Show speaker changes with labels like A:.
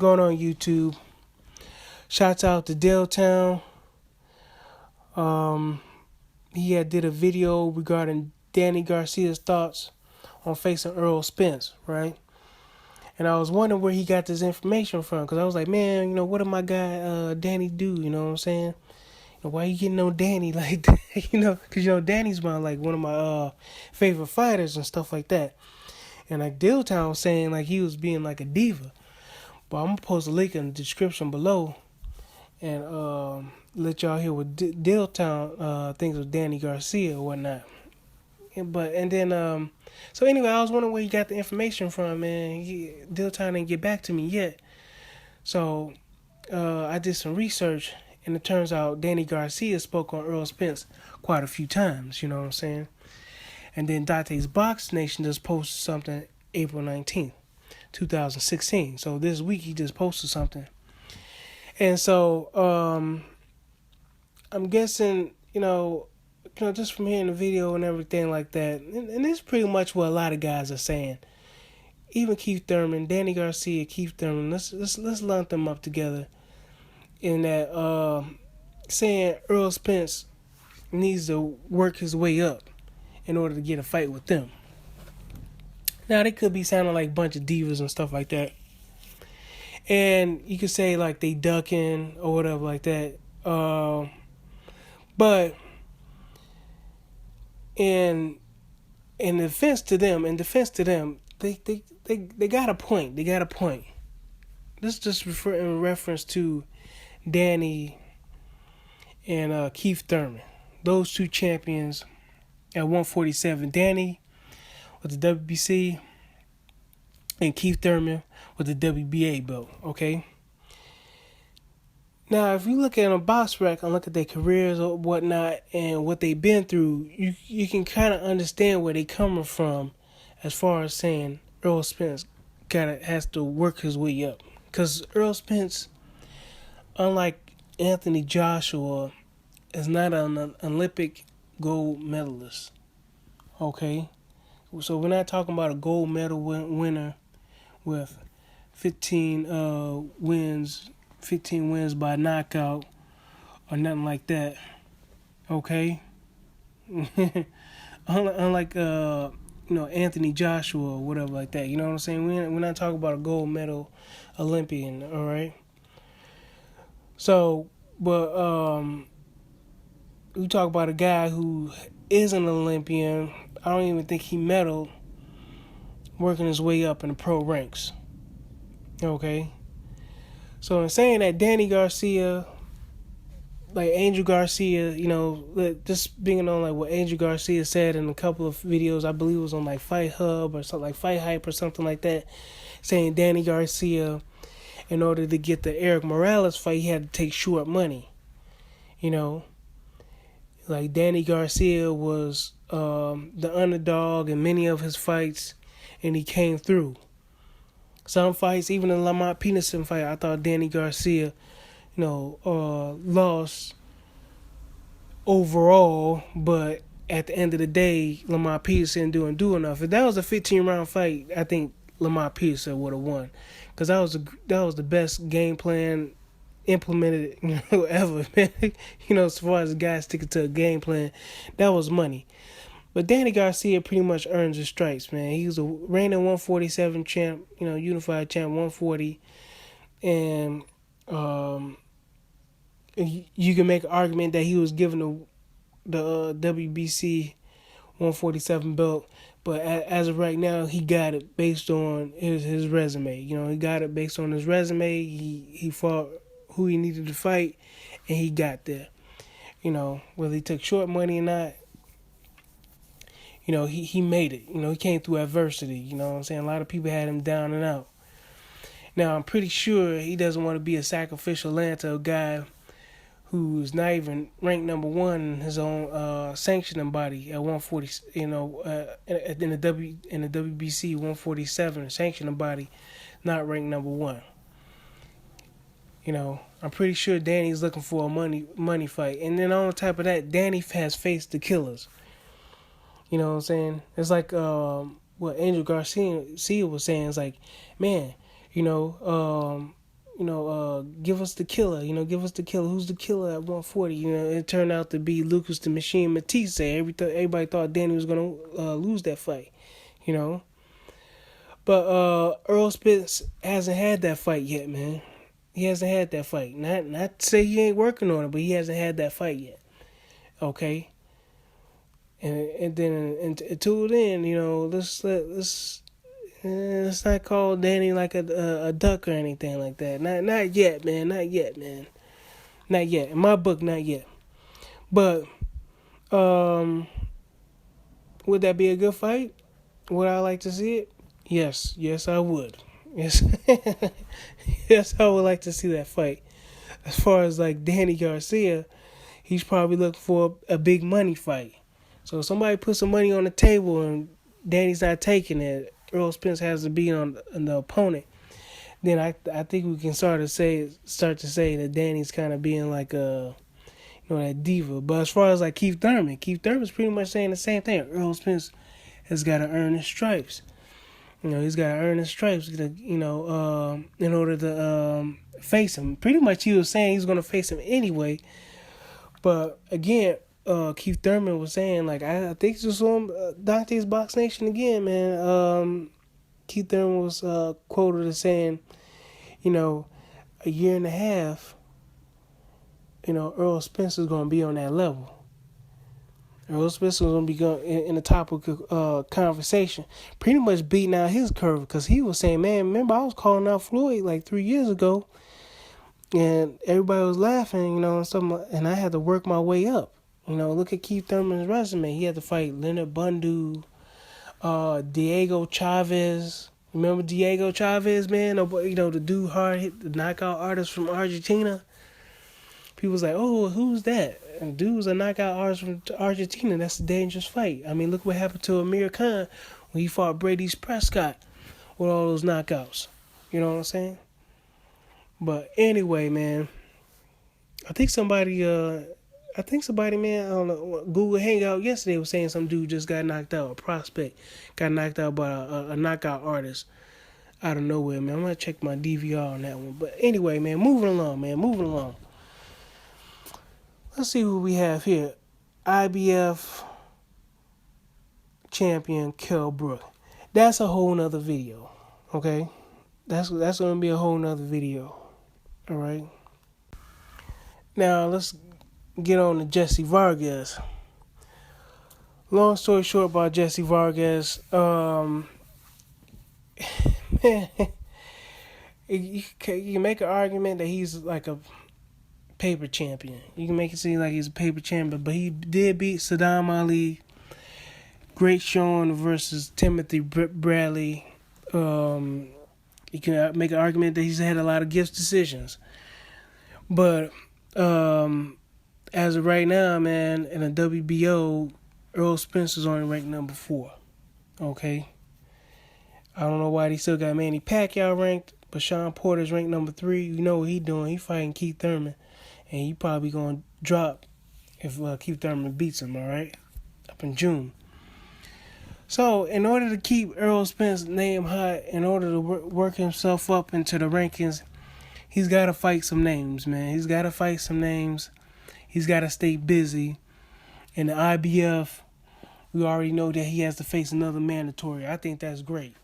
A: going on YouTube? Shouts out to DILL Town. He had did a video regarding Danny Garcia's thoughts on facing Errol Spence, right? And I was wondering where he got this information from, because I was like, man, what did my guy Danny do? You know what I'm saying? And why you getting on Danny like that? Because Danny's one of my favorite fighters and stuff like that. And like DILL Town was saying like he was being like a diva. But I'm gonna post a link in the description below and let y'all hear what DILL Town thinks of Danny Garcia or whatnot. So anyway, I was wondering where you got the information from, man. DILL Town didn't get back to me yet. So I did some research, and it turns out Danny Garcia spoke on Errol Spence quite a few times, you know what I'm saying? And then Donte's Box Nation just posted something April 19th, 2016. So this week he just posted something. And so I'm guessing, just from hearing the video and everything like that, and this is pretty much what a lot of guys are saying. Even Keith Thurman, Danny Garcia, Keith Thurman, let's lump them up together in that saying Errol Spence needs to work his way up in order to get a fight with them. Now, they could be sounding like a bunch of divas and stuff like that. And you could say like they ducking or whatever like that. But in defense to them, they got a point. They got a point. This is just in reference to Danny and Keith Thurman. Those two champions at 147. Danny with the WBC and Keith Thurman with the WBA belt, okay? Now, if you look at a box rec and look at their careers or whatnot and what they've been through, you can kind of understand where they're coming from as far as saying Errol Spence has to work his way up. Because Errol Spence, unlike Anthony Joshua, is not an Olympic gold medalist, okay? So we're not talking about a gold medal winner with 15 wins by knockout or nothing like that, okay? Unlike Anthony Joshua or whatever like that, you know what I'm saying? We're not talking about a gold medal Olympian, all right? So, but we talk about a guy who is an Olympian. I don't even think he medaled, working his way up in the pro ranks. Okay? So in saying that, Danny Garcia, like Angel Garcia, just being on like what Angel Garcia said in a couple of videos, I believe it was on like Fight Hub or something like Fighthype or something like that, saying Danny Garcia, in order to get the Eric Morales fight, he had to take short money. Like Danny Garcia was the underdog in many of his fights, and he came through. Some fights, even the Lamont Peterson fight, I thought Danny Garcia, lost overall, but at the end of the day, Lamont Peterson didn't do enough. If that was a 15-round fight, I think Lamont Peterson would have won, because that was the best game plan implemented ever, man. As far as guys sticking to a game plan, that was money. But Danny Garcia pretty much earns his stripes, man. He was a reigning 147 champ, unified champ 140, and you can make an argument that he was given the WBC 147 belt, but as of right now, he got it based on his resume. He got it based on his resume. He fought who he needed to fight, and he got there. Whether he took short money or not, he made it. He came through adversity. You know what I'm saying? A lot of people had him down and out. Now, I'm pretty sure he doesn't want to be a sacrificial lamb to a guy who's not even ranked number one in his own sanctioning body at 140. In the WBC 147 sanctioning body, not ranked number one. I'm pretty sure Danny's looking for a money fight. And then on top of that, Danny has faced the killers. You know what I'm saying? It's like what Angel Garcia was saying. It's like, man, give us the killer. Give us the killer. Who's the killer at 140? It turned out to be Lucas the Machine Matisse. Everybody thought Danny was gonna lose that fight. But Errol Spence hasn't had that fight yet, man. He hasn't had that fight. Not to say he ain't working on it, but he hasn't had that fight yet. Okay. And then until then, let's not call Danny like a duck or anything like that. Not yet, man. Not yet, man. Not yet. In my book, not yet. But would that be a good fight? Would I like to see it? Yes, I would. Yes, yes, I would like to see that fight. As far as like Danny Garcia, he's probably looking for a big money fight. So if somebody put some money on the table and Danny's not taking it, Errol Spence has to be on the opponent. Then I think we can start to say that Danny's kind of being like that diva. But as far as like Keith Thurman's pretty much saying the same thing. Errol Spence has got to earn his stripes. He's got to earn his stripes, in order to face him. Pretty much he was saying he's going to face him anyway. But again, Keith Thurman was saying, like, I think this was on Donte's Box Nation again, man. Keith Thurman was quoted as saying, a year and a half, Errol Spence is going to be on that level. Errol Spence was going to be in the topic of conversation, pretty much beating out his curve, because he was saying, man, remember I was calling out Floyd like 3 years ago, and everybody was laughing, and stuff, and I had to work my way up. Look at Keith Thurman's resume. He had to fight Leonard Bundu, Diego Chavez. Remember Diego Chavez, man? The dude hard hit, the knockout artist from Argentina. People was like, oh, who's that? And dude's a knockout artist from Argentina. That's a dangerous fight. I mean, look what happened to Amir Khan when he fought Brady Prescott with all those knockouts. You know what I'm saying? But anyway, man, I think somebody, man, I don't know, Google Hangout yesterday was saying some dude just got knocked out, a prospect got knocked out by a knockout artist out of nowhere, man. I'm going to check my DVR on that one. But anyway, man, moving along. Let's see who we have here. IBF champion Kell Brook. That's a whole nother video, okay? That's going to be a whole nother video, all right? Now, let's get on to Jesse Vargas. Long story short about Jesse Vargas, man, you can make an argument that he's like a paper champion. You can make it seem like he's a paper champion, but he did beat Saddam Ali. Great showing versus Timothy Bradley. You can make an argument that he's had a lot of gift decisions. But as of right now, man, in the WBO, Errol Spence is only ranked number 4. Okay? I don't know why they still got Manny Pacquiao ranked, but Sean Porter's ranked number 3. You know what he doing. He fighting Keith Thurman. And he probably going to drop if Keith Thurman beats him, all right? Up in June. So, in order to keep Errol Spence's name hot, in order to work himself up into the rankings, he's got to fight some names, man. He's got to fight some names. He's got to stay busy. In the IBF, we already know that he has to face another mandatory. I think that's great.